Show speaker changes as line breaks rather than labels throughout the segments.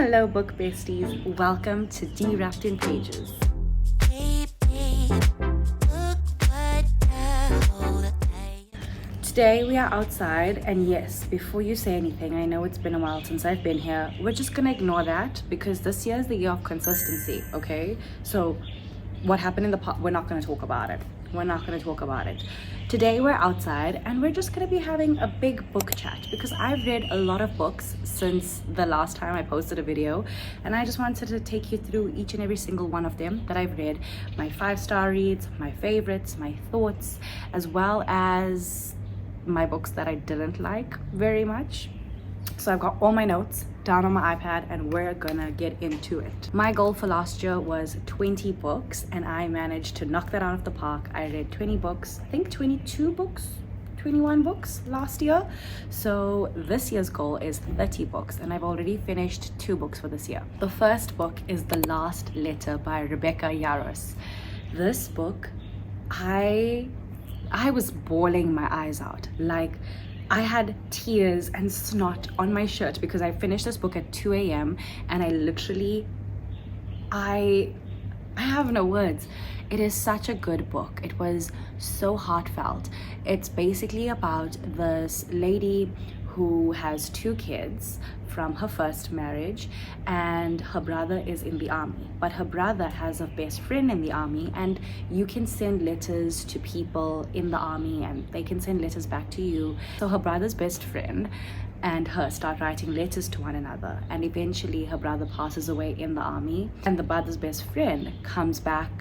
Hello book besties, welcome to D-Wrapped in Pages. Today we are outside, and yes, before you say anything, I know it's been a while since I've been here. We're just gonna ignore that because this year is the year of consistency, okay? So what happened in the past, we're not gonna talk about it. We're not gonna talk about it. Today we're outside and we're just gonna be having a big book chat because I've read a lot of books since the last time I posted a video, and I just wanted to take you through each and every single one of them that I've read, my 5-star reads, my favorites, my thoughts, as well as my books that I didn't like very much. So I've got all my notes down on my iPad and we're gonna get into it. My goal for last year was 20 books and I managed to knock that out of the park. I read 20 books, I think 22 books, 21 books last year. So this year's goal is 30 books and I've already finished 2 books for this year. The first book is The Last Letter by Rebecca Yarros. This book, I was bawling my eyes out. Like, I had tears and snot on my shirt because I finished this book at 2 a.m. and I have no words. It is such a good book. It was so heartfelt. It's basically about this lady who has 2 kids from her first marriage, and her brother is in the army, but her brother has a best friend in the army, and you can send letters to people in the army and they can send letters back to you. So her brother's best friend and her start writing letters to one another, and eventually her brother passes away in the army and the brother's best friend comes back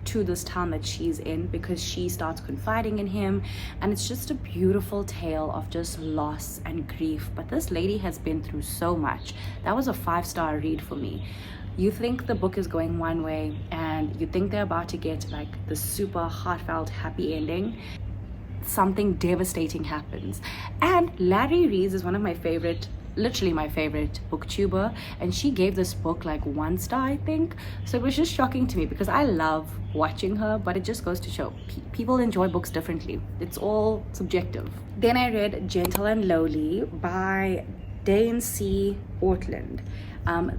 to this town that she's in because she starts confiding in him, and it's just a beautiful tale of just loss and grief. But this lady has been through so much. That was a 5-star read for me. You think the book is going one way and you think they're about to get like the super heartfelt happy ending. Something devastating happens, and Larry Rees is one of my favorite, literally my favorite booktuber, and she gave this book like 1 star, I think. So it was just shocking to me because I love watching her, but it just goes to show people enjoy books differently. It's all subjective. Then I read Gentle and Lowly by Dane C. Ortland.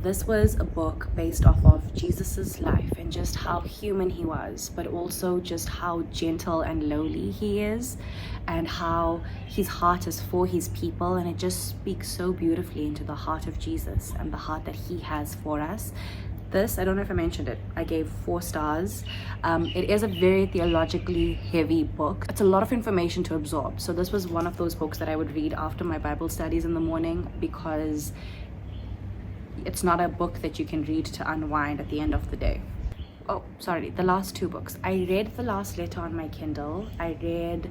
This was a book based off of Jesus's life and just how human he was, but also just how gentle and lowly he is, and how his heart is for his people, and it just speaks so beautifully into the heart of Jesus and the heart that he has for us. This, I don't know if I mentioned it, I gave 4 stars. It is a very theologically heavy book. It's a lot of information to absorb. So this was one of those books that I would read after my Bible studies in the morning because it's not a book that you can read to unwind at the end of the day. Oh, sorry, the last 2 books. I read The Last Letter on my Kindle. I read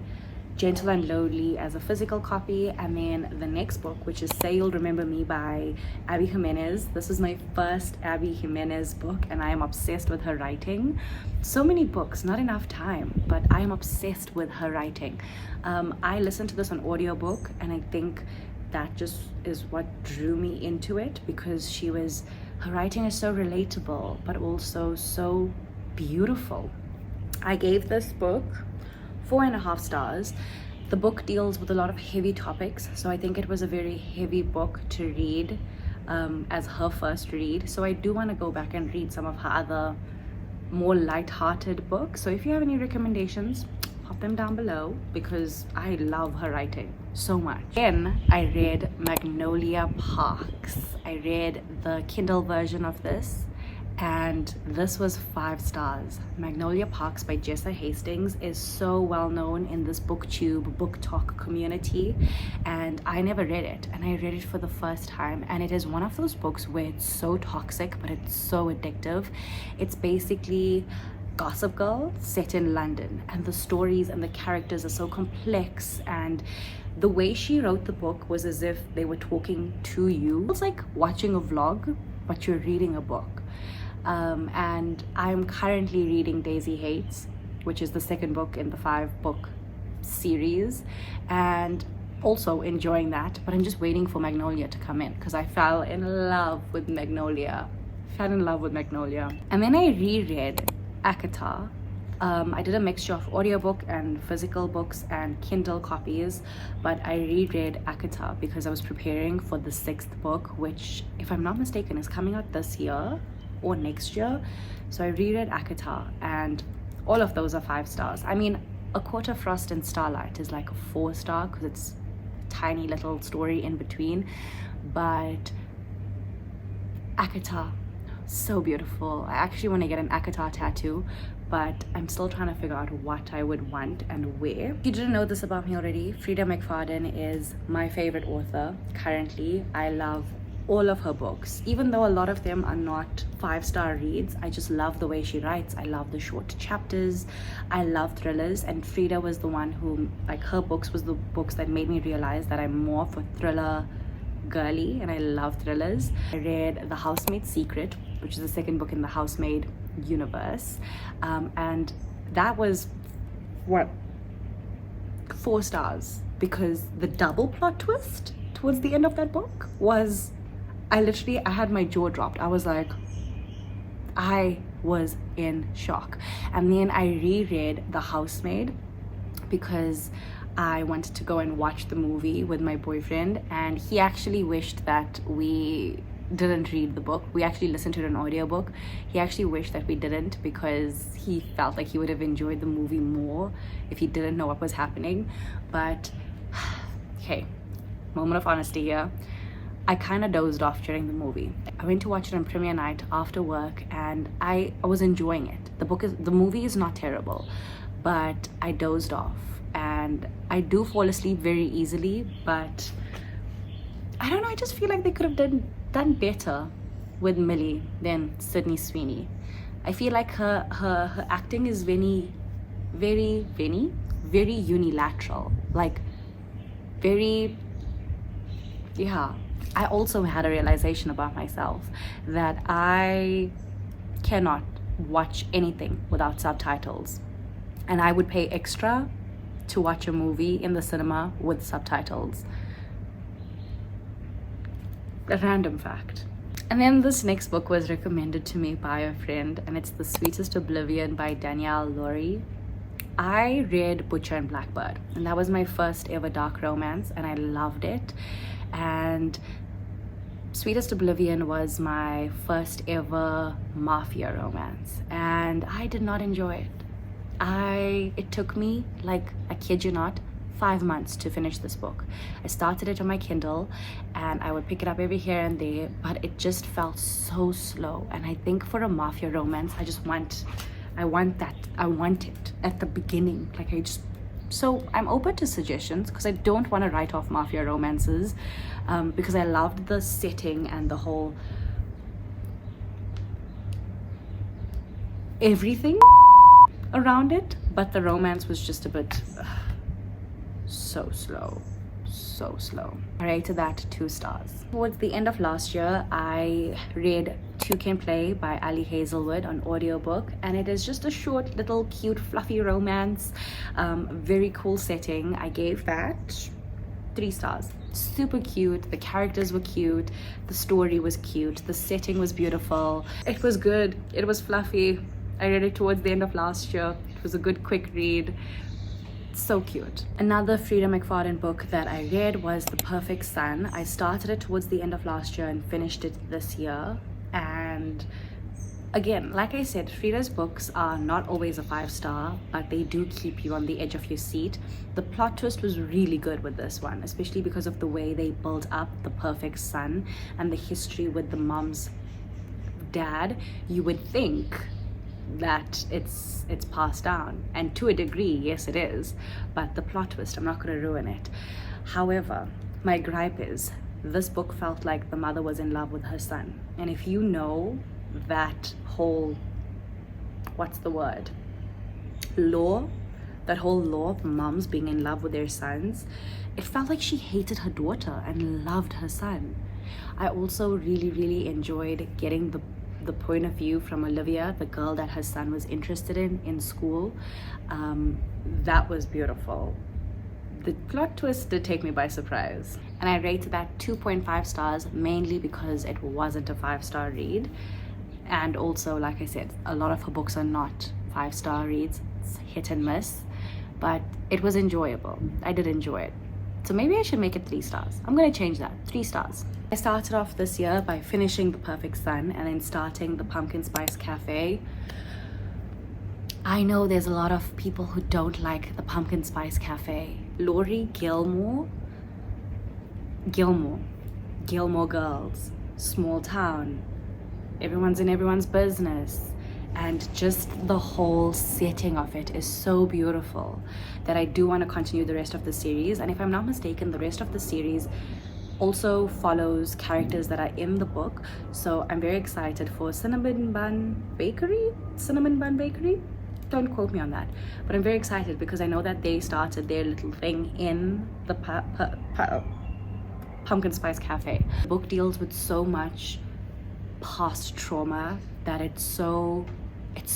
Gentle and Lowly as a physical copy, and then the next book, which is Say You'll Remember Me by Abby Jimenez. This is my first Abby Jimenez book and I am obsessed with her writing. So many books, not enough time, but I am obsessed with her writing. I listened to this on audiobook and I think that just is what drew me into it because her writing is so relatable but also so beautiful. I gave this book 4.5 stars. The book deals with a lot of heavy topics, so I think it was a very heavy book to read as her first read. So I do want to go back and read some of her other more light-hearted books. So if you have any recommendations, pop them down below because I love her writing so much. Then I read Magnolia Parks. I read the Kindle version of this and this was 5 stars. Magnolia Parks by Jessa Hastings is so well known in this BookTube, book talk community, and I never read it, and I read it for the first time, and it is one of those books where it's so toxic but it's so addictive. It's basically Gossip Girl set in London, and the stories and the characters are so complex, and the way she wrote the book was as if they were talking to you. It's like watching a vlog but you're reading a book. And I'm currently reading Daisy Hates, which is the 2nd book in the 5-book series, and also enjoying that, but I'm just waiting for Magnolia to come in because I fell in love with Magnolia. And then I reread Akata, I did a mixture of audiobook and physical books and Kindle copies, but I reread Akata because I was preparing for the 6th book, which, if I'm not mistaken, is coming out this year or next year. So I reread Akata, and all of those are 5 stars. I mean, A Quarter Frost and Starlight is like a 4-star because it's a tiny little story in between, but Akata, so beautiful. I actually want to get an Akata tattoo, but I'm still trying to figure out what I would want and where. If you didn't know this about me already, Frida McFadden is my favorite author currently. I love all of her books, even though a lot of them are not 5-star reads. I just love the way she writes. I love the short chapters. I love thrillers, and Frida was the one who, like, her books was the books that made me realize that I'm more of a thriller girly, and I love thrillers. I read The Housemaid's Secret, which is the 2nd book in the Housemaid universe, and that was what, 4 stars, because the double plot twist towards the end of that book was, I had my jaw dropped. I was in shock. And then I reread The Housemaid because I wanted to go and watch the movie with my boyfriend, and he actually wished that we didn't read the book. We actually listened to an audiobook. He actually wished that we didn't because he felt like he would have enjoyed the movie more if he didn't know what was happening. But okay, moment of honesty here. I kind of dozed off during the movie. I went to watch it on premiere night after work, and I was enjoying it. The movie is not terrible, but I dozed off, and I do fall asleep very easily, but I don't know, I just feel like they could have done better with Millie than Sydney Sweeney. I feel like her acting is very unilateral, like very, yeah. I also had a realization about myself that I cannot watch anything without subtitles, and I would pay extra to watch a movie in the cinema with subtitles. A random fact. And then this next book was recommended to me by a friend, and it's The Sweetest Oblivion by Danielle Laurie. I read Butcher and Blackbird, and that was my first ever dark romance, and I loved it. And Sweetest Oblivion was my first ever mafia romance, and I did not enjoy it. It took me, like, I kid you not, 5 months to finish this book. I started it on my Kindle, and I would pick it up every here and there, but it just felt so slow. And I think for a mafia romance, I want it at the beginning. So I'm open to suggestions because I don't want to write off mafia romances, because I loved the setting and the whole everything around it, but the romance was just a bit so slow. I rated that 2 stars. Towards the end of last year, I read Two Can Play by Ali Hazelwood on audiobook, and it is just a short, little, cute, fluffy romance. Very cool setting. I gave that 3 stars. Super cute. The characters were cute. The story was cute. The setting was beautiful. It was good. It was fluffy. I read it towards the end of last year. It was a good, quick read. So cute. Another Frida McFadden book that I read was The Perfect Son. I started it towards the end of last year and finished it this year. And again, like I said, Frida's books are not always a 5-star, but they do keep you on the edge of your seat. The plot twist was really good with this one, especially because of the way they built up the perfect son and the history with the mom's dad. You would think that it's passed down, and to a degree, yes, it is, but the plot twist, I'm not going to ruin it. However, my gripe is this book felt like the mother was in love with her son, and if you know that whole, what's the word, that whole law of moms being in love with their sons, it felt like she hated her daughter and loved her son. I also really enjoyed getting the point of view from Olivia, the girl that her son was interested in school. That was beautiful. The plot twist did take me by surprise, and I rated that 2.5 stars, mainly because it wasn't a 5-star read, and also, like I said, a lot of her books are not 5-star reads. It's hit and miss, but it was enjoyable. I did enjoy it. So maybe I should make it 3 stars. I'm gonna change that, 3 stars. I started off this year by finishing The Perfect Sun and then starting the Pumpkin Spice Cafe. I know there's a lot of people who don't like the Pumpkin Spice Cafe. Laurie Gilmore Girls, small town, everyone's in everyone's business, and just the whole setting of it is so beautiful that I do want to continue the rest of the series. And if I'm not mistaken, the rest of the series also follows characters that are in the book, so I'm very excited for Cinnamon Bun Bakery. Don't quote me on that, but I'm very excited because I know that they started their little thing in the Pumpkin Spice Cafe. The book deals with so much past trauma that it's so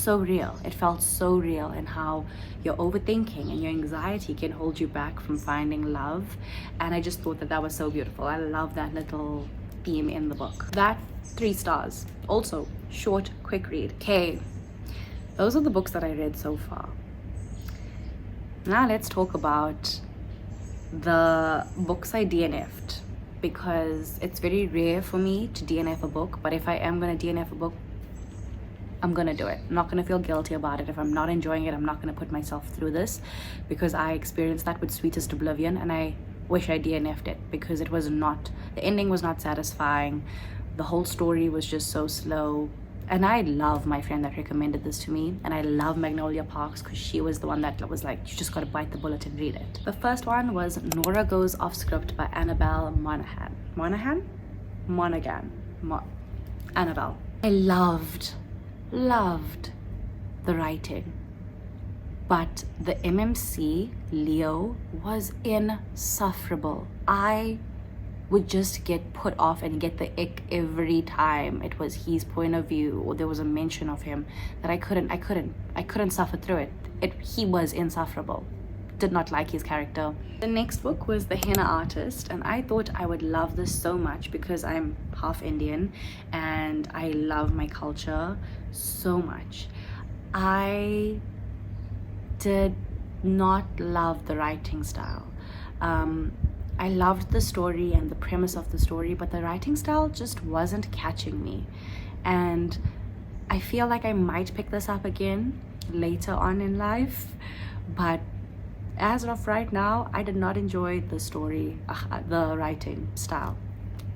real. It felt so real, and how your overthinking and your anxiety can hold you back from finding love. And I just thought that that was so beautiful. I love that little theme in the book. That 3 stars. Also short, quick read. Okay, those are the books that I read so far. Now let's talk about the books I DNF'd, because it's very rare for me to DNF a book, but if I am going to DNF a book, I'm gonna do it. I'm not gonna feel guilty about it. If I'm not enjoying it, I'm not gonna put myself through this, because I experienced that with Sweetest Oblivion, and I wish I DNF'd it because it was not, the ending was not satisfying. The whole story was just so slow. And I love my friend that recommended this to me, and I love Magnolia Parks because she was the one that was like, you just gotta bite the bullet and read it. The first one was Nora Goes Off Script by Annabelle Monaghan. Annabelle. I loved the writing, but the MMC Leo was insufferable. I would just get put off and get the ick every time it was his point of view or there was a mention of him, that I couldn't suffer through it. He was insufferable. Did not like his character. The next book was The Henna Artist, and I thought I would love this so much because I'm half Indian and I love my culture so much. I did not love the writing style. I loved the story and the premise of the story, but the writing style just wasn't catching me. And I feel like I might pick this up again later on in life, but as of right now, I did not enjoy the story, the writing style.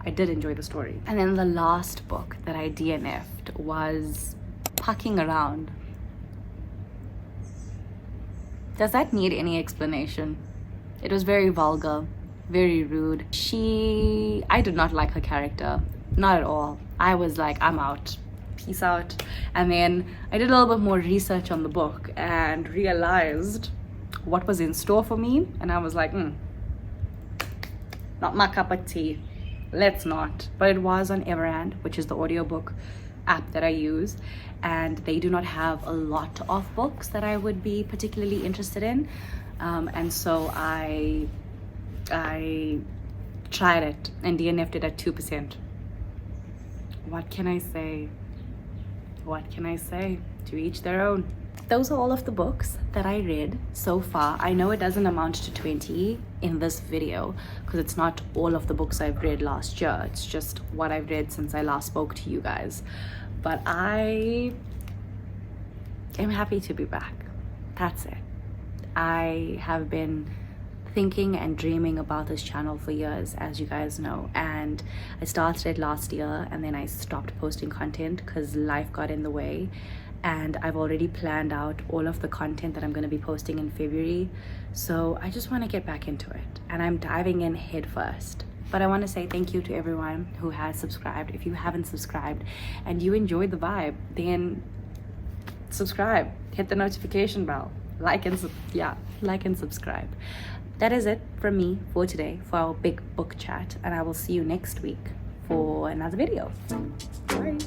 I did enjoy the story. And then the last book that I DNF'd was Pucking Around. Does that need any explanation? It was very vulgar, very rude. I did not like her character, not at all. I was like, I'm out, peace out. And then I did a little bit more research on the book and realized what was in store for me, and I was like, not my cup of tea, let's not. But it was on Everand, which is the audiobook app that I use, and they do not have a lot of books that I would be particularly interested in, and so I tried it and DNF'd it at 2%. What can I say? To each their own. Those are all of the books that I read so far. I know it doesn't amount to 20 in this video because it's not all of the books I've read last year. It's just what I've read since I last spoke to you guys. But I am happy to be back. That's it. I have been thinking and dreaming about this channel for years, as you guys know, and I started it last year and then I stopped posting content because life got in the way. And I've already planned out all of the content that I'm going to be posting in February. So I just want to get back into it. And I'm diving in head first. But I want to say thank you to everyone who has subscribed. If you haven't subscribed and you enjoyed the vibe, then subscribe. Hit the notification bell. Like and subscribe. That is it from me for today, for our big book chat. And I will see you next week for another video. Bye.